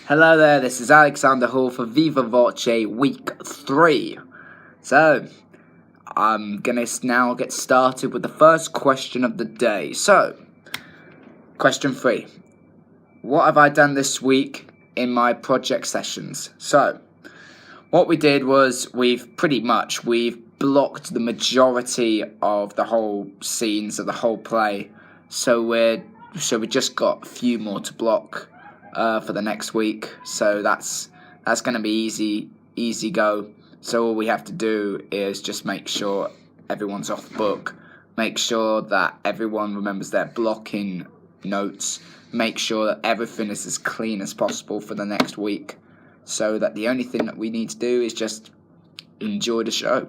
Hello there, this is Alexander Hall for Viva Voce Week 3. So, I'm going to now get started with the first question of the day. So, question 3. What have I done this week in my project sessions? So, what we did was we've blocked the majority of the whole scenes of the whole play. So we just got a few more to block for the next week. So that's going to be easy go. So all we have to do is just make sure everyone's off book, make sure that everyone remembers their blocking notes, make sure that everything is as clean as possible for the next week, so that the only thing that we need to do is just enjoy the show.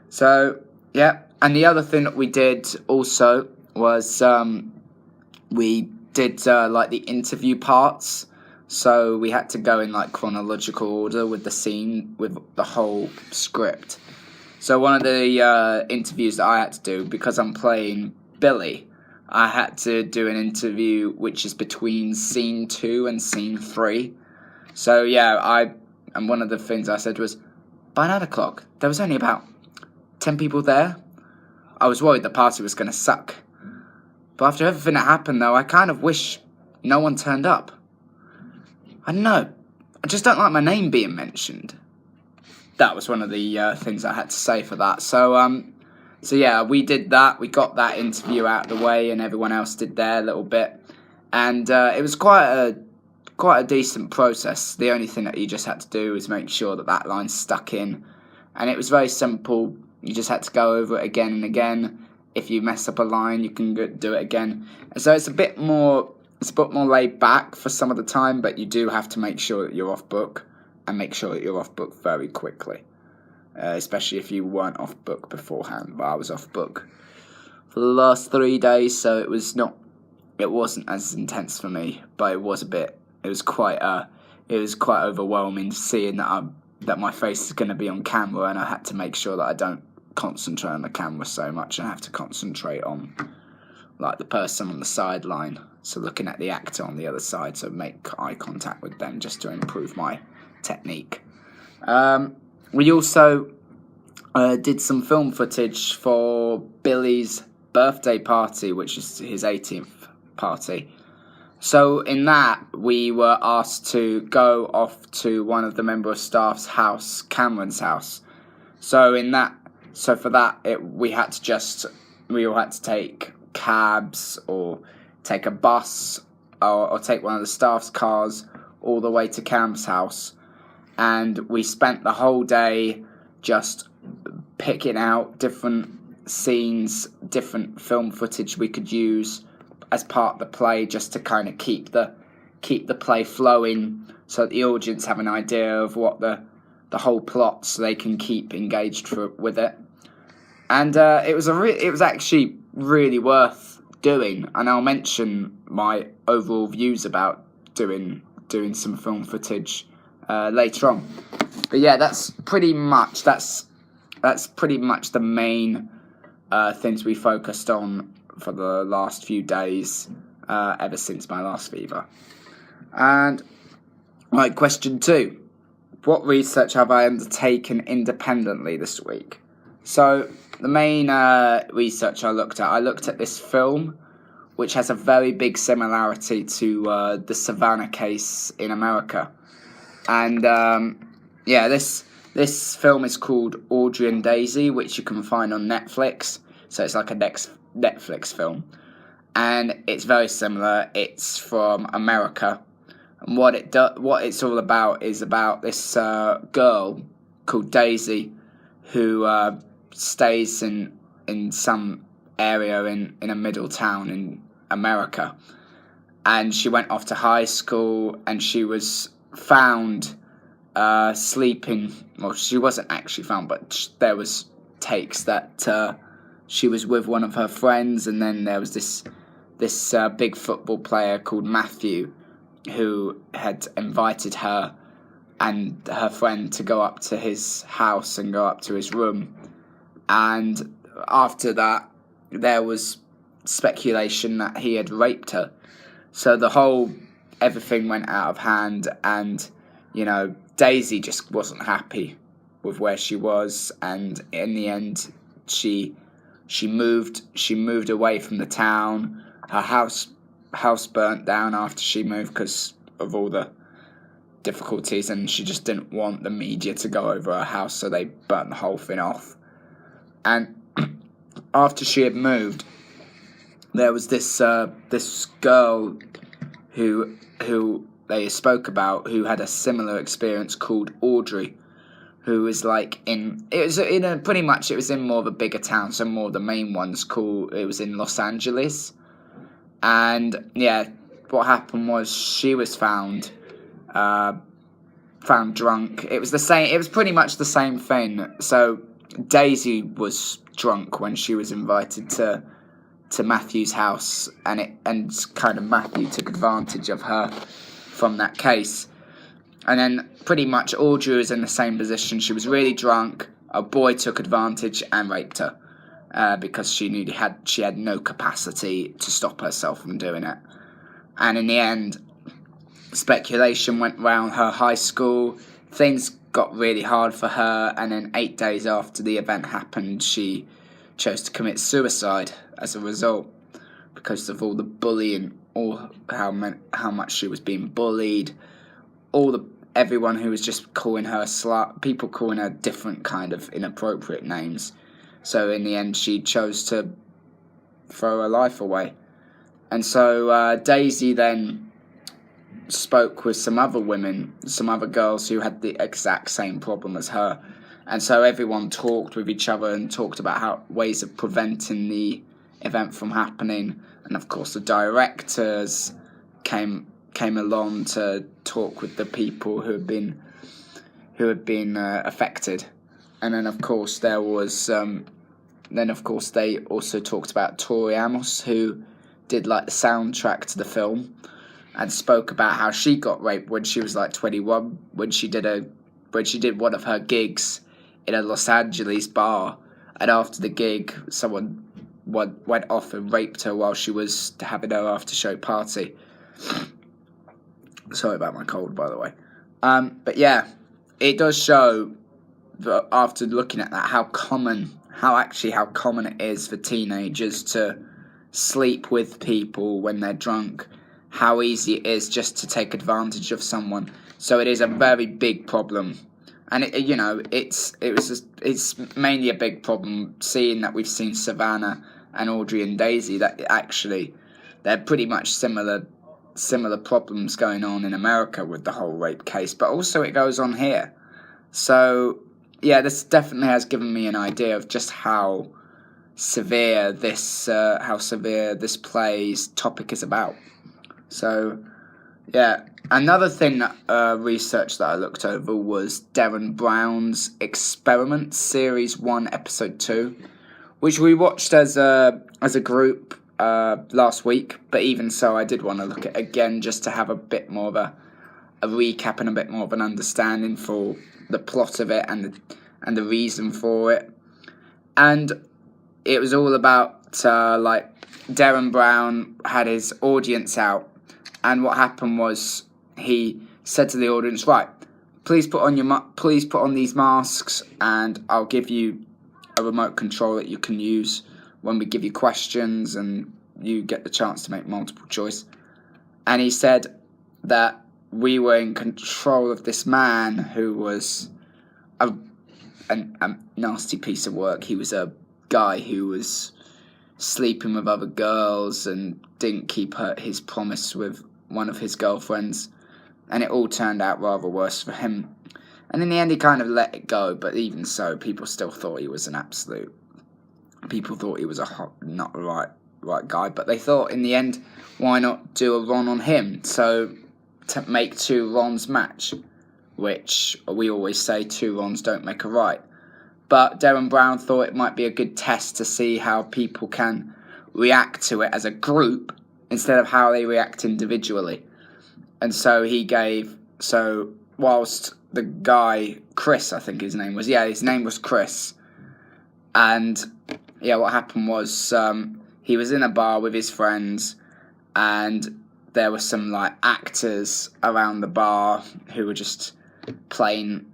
So, yeah, and the other thing that we did also was we did the interview parts. So we had to go in chronological order with the scene, with the whole script. So one of the interviews that I had to do, because I'm playing Billy, I had to do an interview which is between scene 2 and scene 3. So yeah, and one of the things I said was, by 9 o'clock, there was only about 10 people there. I was worried the party was going to suck. But after everything that happened, though, I kind of wish no one turned up. I don't know. I just don't like my name being mentioned. That was one of the things I had to say for that. So yeah, we did that. We got that interview out of the way, and everyone else did their little bit. And it was quite a decent process. The only thing that you just had to do was make sure that line stuck in. And it was very simple. You just had to go over it again and again. If you mess up a line, you can do it again. And so it's a bit more laid back for some of the time, but you do have to make sure that you're off book, and make sure that you're off book very quickly. Especially if you weren't off book beforehand. But I was off book for the last 3 days, so it wasn't as intense for me, but it was quite overwhelming seeing that my face is going to be on camera, and I had to make sure that I don't concentrate on the camera so much, and I have to concentrate on the person on the sideline, so looking at the actor on the other side, so make eye contact with them just to improve my technique. We also did some film footage for Billy's birthday party, which is his 18th party. So in that, we were asked to go off to one of the member of staff's house, Cameron's house. So for that, we all had to take cabs or take a bus or take one of the staff's cars all the way to Cam's house. And we spent the whole day just picking out different scenes, different film footage we could use as part of the play, just to kind of keep the play flowing, so that the audience have an idea of what the whole plot, so they can keep engaged with it. And it was actually really worth doing, and I'll mention my overall views about doing some film footage later on. But yeah, that's pretty much the main things we focused on for the last few days, ever since my last fever. And question 2. What research have I undertaken independently this week? So the main research I looked at this film, which has a very big similarity to the Savannah case in America. And this film is called Audrey and Daisy, which you can find on Netflix. So it's like a Netflix film, and it's very similar. It's from America, and what it's all about is about this girl called Daisy, who stays in some area in a middle town in America, and she went off to high school, and she was found sleeping. Well, she wasn't actually found, but there was takes that she was with one of her friends, and then there was this big football player called Matthew, who had invited her and her friend to go up to his house and go up to his room. And after that, there was speculation that he had raped her. So the whole everything went out of hand, and Daisy just wasn't happy with where she was, and in the end she moved away from the town. Her house burnt down after she moved because of all the difficulties, and she just didn't want the media to go over her house, so they burnt the whole thing off. And after she had moved, there was this girl who they spoke about, who had a similar experience, called Audrey, who was pretty much it was in more of a bigger town, so more of the main ones. It was in Los Angeles, and yeah, what happened was she was found drunk. It was the same. It was pretty much the same thing. So Daisy was drunk when she was invited to Matthew's house, and kind of Matthew took advantage of her from that case. And then pretty much Audrey was in the same position. She was really drunk. A boy took advantage and raped her because she knew she had no capacity to stop herself from doing it. And in the end, speculation went round her high school. Things got really hard for her, and then 8 days after the event happened, she chose to commit suicide as a result, because of all the bullying, or how much she was being bullied, everyone who was just calling her a slut, people calling her different kind of inappropriate names. So in the end, she chose to throw her life away. And so Daisy then spoke with some other women, some other girls who had the exact same problem as her. And so everyone talked with each other and talked about ways of preventing the event from happening. And of course, the directors came along to talk with the people who had been affected. And then of course there was they also talked about Tori Amos, who did the soundtrack to the film, and spoke about how she got raped when she was 21, when she did one of her gigs in a Los Angeles bar, and after the gig someone went off and raped her while she was having her after show party. Sorry about my cold, by the way. But yeah, it does show that after looking at that, how common it is for teenagers to sleep with people when they're drunk, how easy it is just to take advantage of someone. So it is a very big problem, and it's mainly a big problem seeing that we've seen Savannah and Audrey and Daisy, that actually they're pretty much similar problems going on in America with the whole rape case, but also it goes on here. So yeah, this definitely has given me an idea of just how severe this play's topic is about. So yeah, another thing research that I looked over was Derren Brown's Experiment Series 1 Episode 2, which we watched as a group last week, but even so I did want to look at it again just to have a bit more of a recap and a bit more of an understanding for the plot of it and the reason for it. And it was all about Derren Brown had his audience out, and what happened was he said to the audience, right, please put on these masks, and I'll give you a remote control that you can use when we give you questions, and you get the chance to make multiple choice. And he said that we were in control of this man who was a nasty piece of work. He was a guy who was sleeping with other girls and didn't keep his promise with one of his girlfriends, and it all turned out rather worse for him. And in the end, he kind of let it go, but even so, people still thought he was an absolute. People thought he was not the right guy, but they thought in the end, why not do a Ron on him? So to make two Rons match, which we always say 2 Rons don't make a right. But Derren Brown thought it might be a good test to see how people can react to it as a group instead of how they react individually. And so whilst the guy, Chris, I think his name was Chris. And yeah, what happened was he was in a bar with his friends, and there were some like actors around the bar who were just playing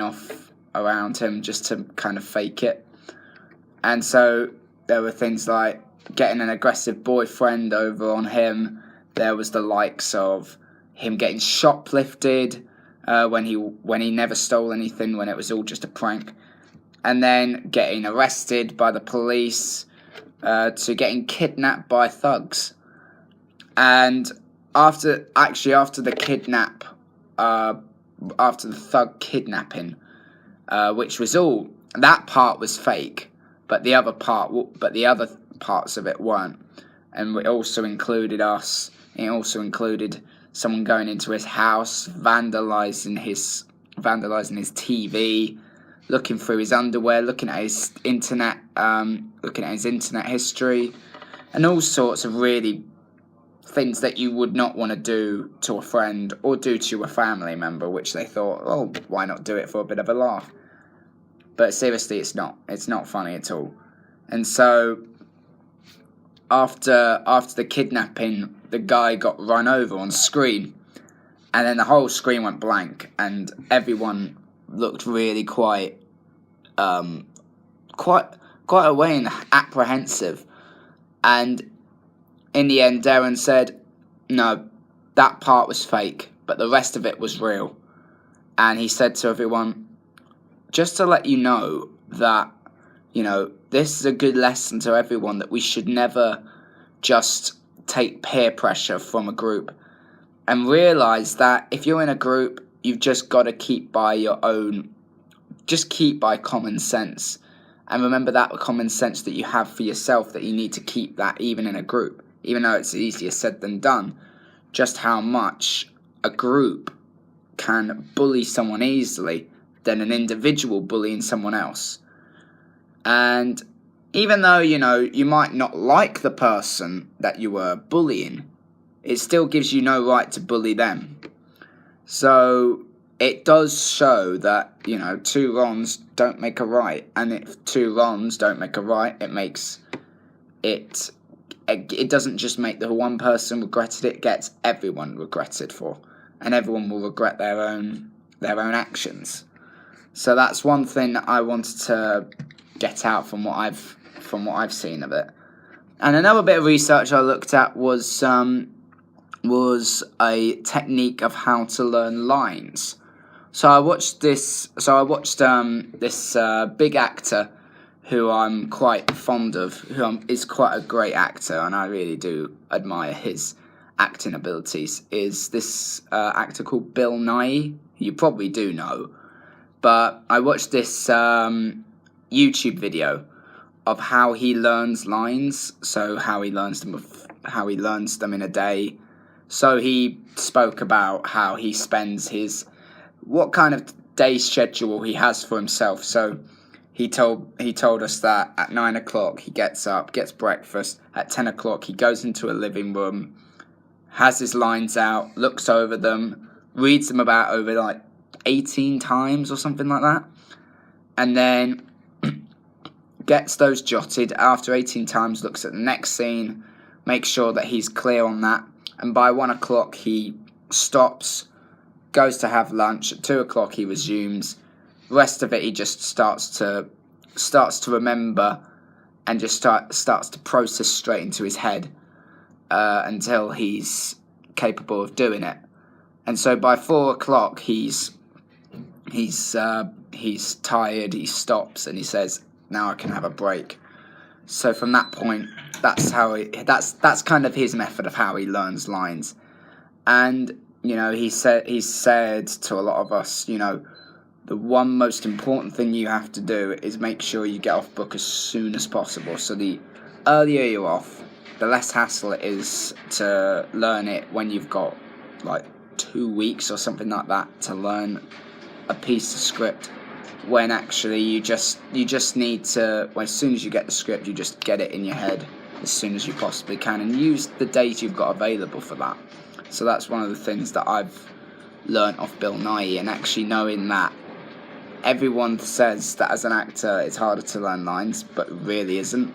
off around him just to kind of fake it. And so there were things like getting an aggressive boyfriend over on him. There was the likes of him getting shoplifted when he never stole anything, when it was all just a prank. And then getting arrested by the police, to getting kidnapped by thugs. And after the thug kidnapping, which was all, that part was fake, but the other parts of it weren't. And it also included someone going into his house, vandalizing his TV, looking through his underwear, looking at his internet history, and all sorts of really things that you would not want to do to a friend or do to a family member, which they thought, oh, why not do it for a bit of a laugh? But seriously, it's not funny at all. And so after the kidnapping, the guy got run over on screen, and then the whole screen went blank, and everyone looked really quite away and apprehensive. And in the end, Darren said, no, that part was fake, but the rest of it was real. And he said to everyone, just to let you know that, this is a good lesson to everyone, that we should never just take peer pressure from a group, and realise that if you're in a group, you've just got to keep by common sense. And remember that common sense that you have for yourself, that you need to keep that even in a group. Even though it's easier said than done, just how much a group can bully someone easily than an individual bullying someone else. And even though, you might not like the person that you were bullying, it still gives you no right to bully them. So it does show that, two wrongs don't make a right. And if two wrongs don't make a right, it doesn't just make the one person regretted, it gets everyone regretted for, and everyone will regret their own actions. So that's one thing that I wanted to get out from what I've seen of it. And another bit of research I looked at was a technique of how to learn lines. So I watched this big actor who I'm quite fond of, who is quite a great actor, and I really do admire his acting abilities, is this actor called Bill Nye. You probably do know. But I watched this YouTube video of how he learns lines, so how he learns them in a day. So he spoke about how he spends what kind of day schedule he has for himself. So he told us that at 9 o'clock he gets up, gets breakfast. At 10 o'clock he goes into a living room, has his lines out, looks over them, reads them over like 18 times or something like that, and then gets those jotted. After 18 times, looks at the next scene, makes sure that he's clear on that, and by 1 o'clock he stops, goes to have lunch. At 2 o'clock he resumes. The rest of it he just starts to remember, and just starts to process straight into his head until he's capable of doing it. And so by 4 o'clock he's tired, he stops, and he says, now I can have a break. So from that point, that's kind of his method of how he learns lines. And he said to a lot of us, the one most important thing you have to do is make sure you get off book as soon as possible. So the earlier you're off, the less hassle it is to learn it when you've got like 2 weeks or something like that to learn a piece of script, when actually you just need to, as soon as you get the script, you just get it in your head as soon as you possibly can, and use the days you've got available for that. So that's one of the things that I've learnt off Bill Nye, and actually knowing that everyone says that as an actor it's harder to learn lines, but it really isn't.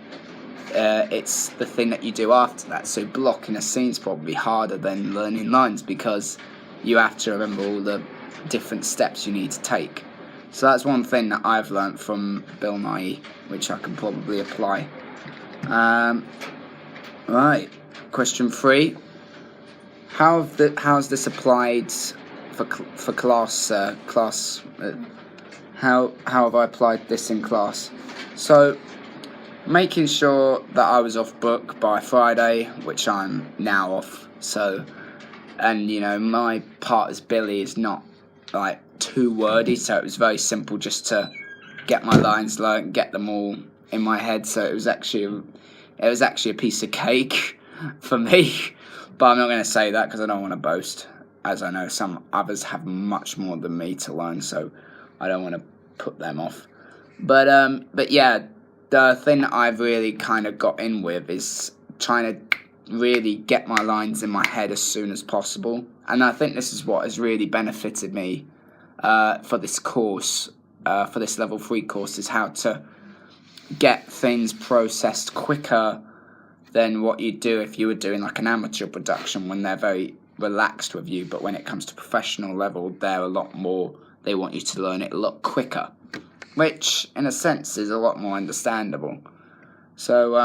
it's the thing that you do after that. So blocking a scene's probably harder than learning lines, because you have to remember all the different steps you need to take. So that's one thing that I've learnt from Bill Nye, which I can probably apply. Right, question 3. How's this applied for class? How have I applied this in class? So, making sure that I was off book by Friday, which I'm now off. So, and my part as Billy is not like too wordy, so it was very simple just to get my lines learnt, get them all in my head. So it was actually a piece of cake for me. But I'm not going to say that because I don't want to boast, as I know some others have much more than me to learn, so I don't want to put them off. But yeah, the thing that I've really kind of got in with is trying to really get my lines in my head as soon as possible. And I think this is what has really benefited me for this course, for this level 3 course, is how to get things processed quicker than what you'd do if you were doing like an amateur production, when they're very relaxed with you. But when it comes to professional level, they're a lot more, they want you to learn it a lot quicker, which in a sense is a lot more understandable. So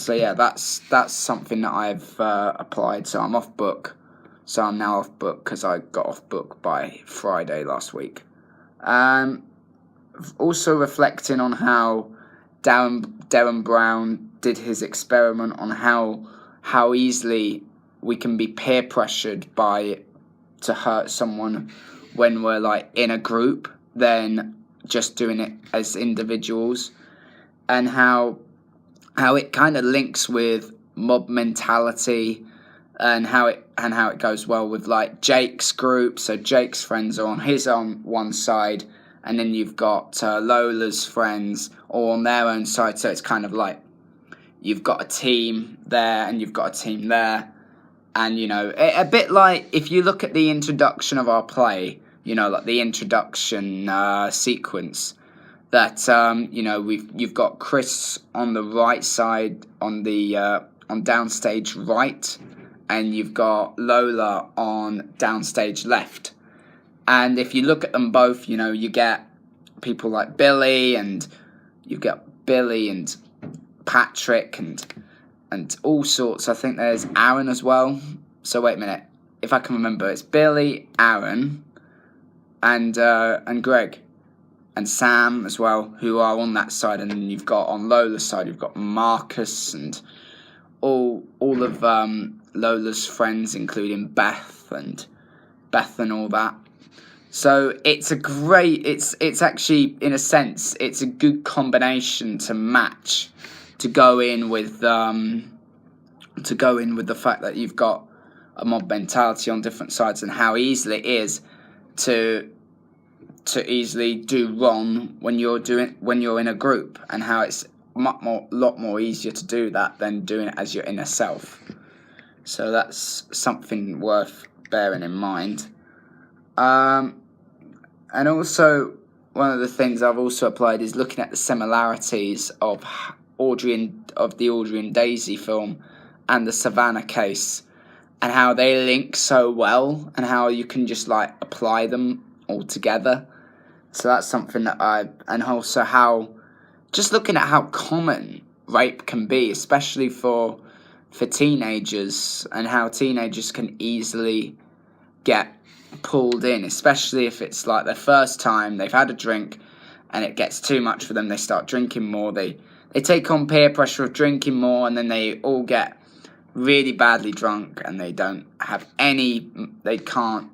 yeah, that's something that I've applied. So I'm off book. So I'm now off book because I got off book by Friday last week. Also reflecting on how Darren Brown did his experiment on how easily we can be peer pressured to hurt someone when we're like in a group than just doing it as individuals, and how it kind of links with mob mentality, and how it goes well with like Jake's group. So Jake's friends are on one side, and then you've got Lola's friends all on their own side. So it's kind of like you've got a team there and you've got a team there. And, a bit like if you look at the introduction of our play, like the introduction sequence, that, you've got Chris on the right side, on downstage right, and you've got Lola on downstage left. And if you look at them both, you get people like Billy, and you get Billy and Patrick and all sorts. I think there's Aaron as well. So wait a minute, if I can remember, it's Billy, Aaron, and Greg, and Sam as well, who are on that side. And then you've got on Lola's side, you've got Marcus and all of Lola's friends, including Beth and all that. So it's it's actually, in a sense, it's a good combination to match, to go in with the fact that you've got a mob mentality on different sides, and how easily it is to easily do wrong when you're in a group, and how it's a lot more easier to do that than doing it as your inner self. So that's something worth bearing in mind. And also, one of the things I've also applied is looking at the similarities of the Audrey and Daisy film and the Savannah case, and how they link so well, and how you can just like apply them all together. So that's something that and also how, just looking at how common rape can be, especially for teenagers, and how teenagers can easily get pulled in, especially if it's like their first time, they've had a drink and it gets too much for them, they start drinking more, they take on peer pressure of drinking more, and then they all get really badly drunk, and they can't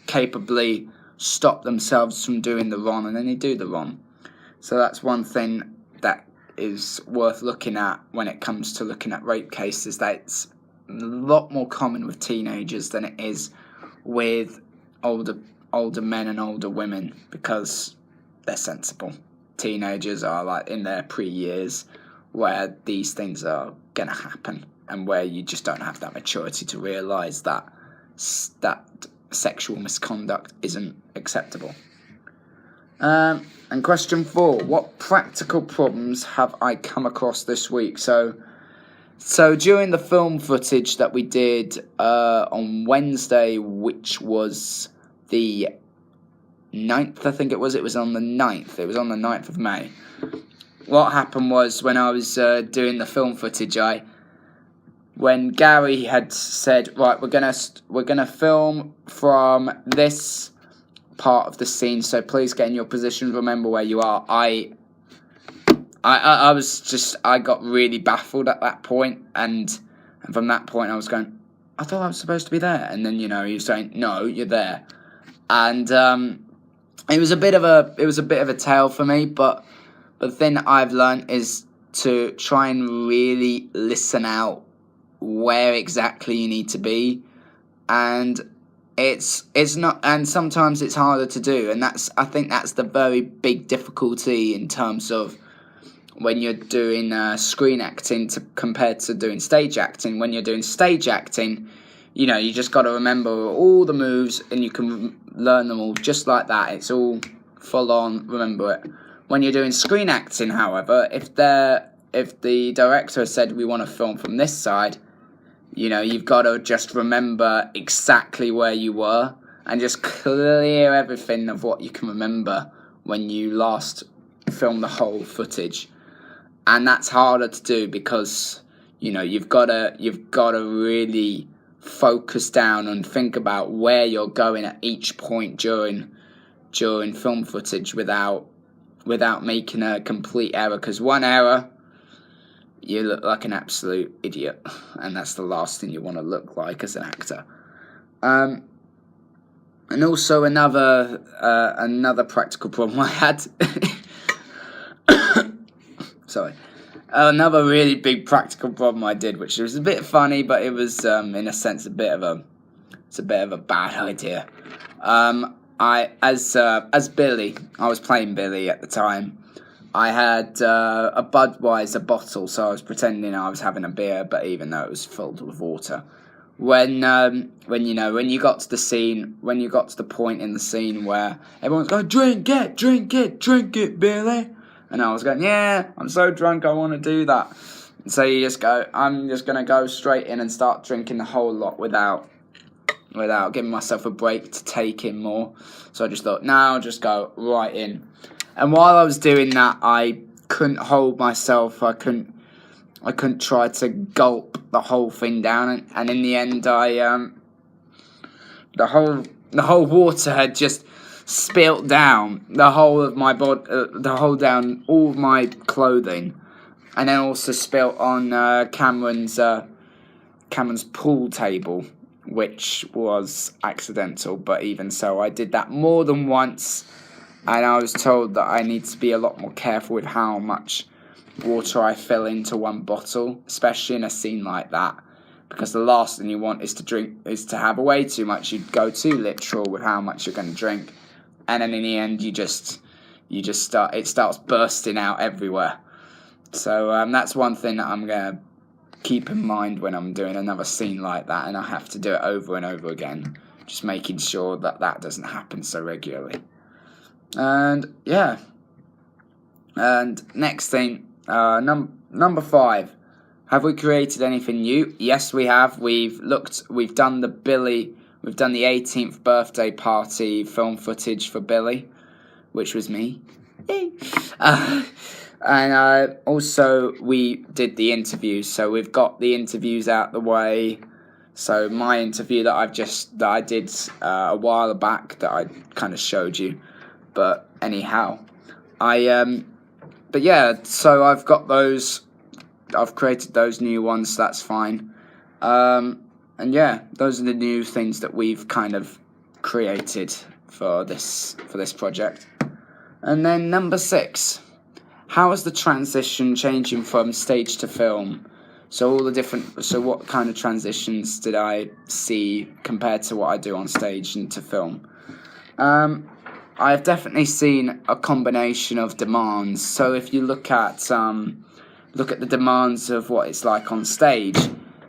capably stop themselves from doing the wrong, and then they do the wrong. So that's one thing that is worth looking at when it comes to looking at rape cases, that it's a lot more common with teenagers than it is with older men and older women, because they're sensible. Teenagers are like in their pre-years where these things are going to happen, and where you just don't have that maturity to realise that sexual misconduct isn't acceptable. And question 4, what practical problems have I come across this week? So So during the film footage that we did on Wednesday, which was the 9th, I think it was on the 9th. It was on the 9th of May. What happened was, when I was doing the film footage, when Gary had said, right, we're gonna film from this part of the scene, so please get in your position, remember where you are. I got really baffled at that point, and from that point I was going, I thought I was supposed to be there, and then he was saying, no, you're there, and it was a bit of a tale for me, but the thing I've learned is to try and really listen out where exactly you need to be, and it's not, and sometimes it's harder to do, and I think that's the very big difficulty in terms of when you're doing screen acting compared to doing stage acting. When you're doing stage acting, you just got to remember all the moves, and you can learn them all just like that. It's all full on, remember it. When you're doing screen acting, however, if the director said we want to film from this side, you've got to just remember exactly where you were and just clear everything of what you can remember when you last filmed the whole footage. And that's harder to do because you've got to really focus down and think about where you're going at each point during film footage without making a complete error, because one error, you look like an absolute idiot, and that's the last thing you want to look like as an actor. And also another practical problem I had. Sorry. Another really big practical problem I did, which was a bit funny, but it was in a sense a bit of a bad idea. As Billy, I was playing Billy at the time. I had a Budweiser bottle, so I was pretending I was having a beer, but even though it was filled with water. When you got to the scene, when you got to the point in the scene where everyone's going, drink it, Billy. And I was going, yeah, I'm so drunk, I want to do that. And so you just go, I'm just going to go straight in and start drinking the whole lot without giving myself a break to take in more. So I just thought, no, I'll just go right in. And while I was doing that, I couldn't hold myself. I couldn't try to gulp the whole thing down. And in the end, the whole water had just spilt down the whole of my body, down all of my clothing, and then also spilt on Cameron's pool table, which was accidental. But even so, I did that more than once, and I was told that I need to be a lot more careful with how much water I fill into one bottle, especially in a scene like that, because the last thing you want is to have way too much. You go too literal with how much you're going to drink, and then in the end it starts bursting out everywhere. So that's one thing that I'm going to keep in mind when I'm doing another scene like that, and I have to do it over and over again, just making sure that doesn't happen so regularly. And yeah, and next thing, number 5, have we created anything new? Yes, we have. We've done the 18th birthday party film footage for Billy, which was me. And also we did the interviews, so we've got the interviews out the way. So my interview that I did a while back that I kind of showed you, but anyhow, but yeah, so I've got those. I've created those new ones, so that's fine. And yeah, those are the new things that we've kind of created for this project. And then number 6, how is the transition changing from stage to film? So what kind of transitions did I see compared to what I do on stage and to film? I've definitely seen a combination of demands. So if you look at the demands of what it's like on stage,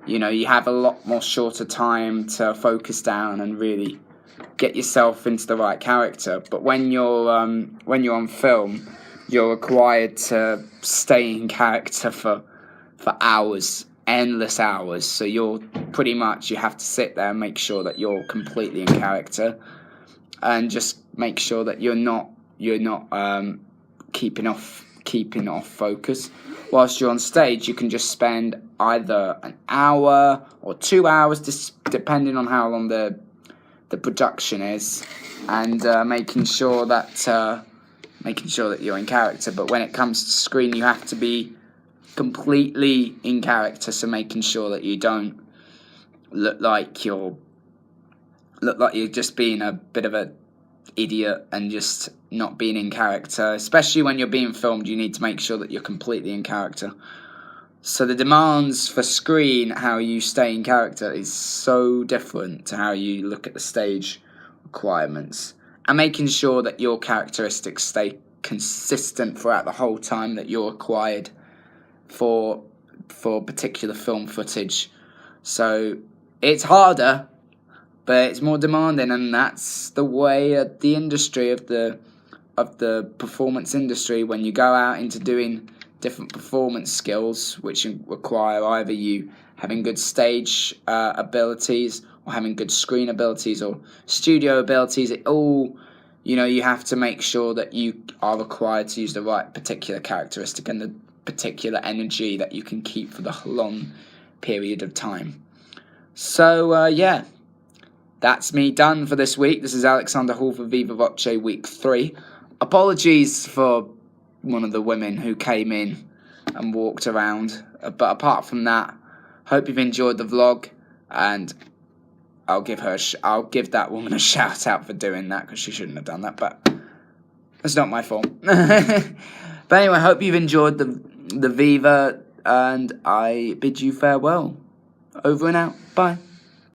you have a lot more shorter time to focus down and really get yourself into the right character. But when you're on film, you're required to stay in character for hours, endless hours. So you have to sit there and make sure that you're completely in character, and just make sure that you're not keeping off focus. Whilst you're on stage, you can just spend either an hour or 2 hours, depending on how long the production is, and making sure that you're in character. But when it comes to screen, you have to be completely in character. So making sure that you don't look like you're just being a bit of a idiot and just not being in character. Especially when you're being filmed, you need to make sure that you're completely in character. So the demands for screen, how you stay in character, is so different to how you look at the stage requirements. And making sure that your characteristics stay consistent throughout the whole time that you're required for particular film footage. So it's harder, but it's more demanding, and that's the way of the industry, of the performance industry. When you go out into doing different performance skills, which require either you having good stage abilities, or having good screen abilities, or studio abilities, it all, you have to make sure that you are required to use the right particular characteristic and the particular energy that you can keep for the long period of time. So, yeah. That's me done for this week. This is Alexander Hall for Viva Voce Week 3. Apologies for one of the women who came in and walked around. But apart from that, hope you've enjoyed the vlog. And I'll give that woman a shout out for doing that, because she shouldn't have done that. But it's not my fault. But anyway, hope you've enjoyed the Viva. And I bid you farewell. Over and out. Bye.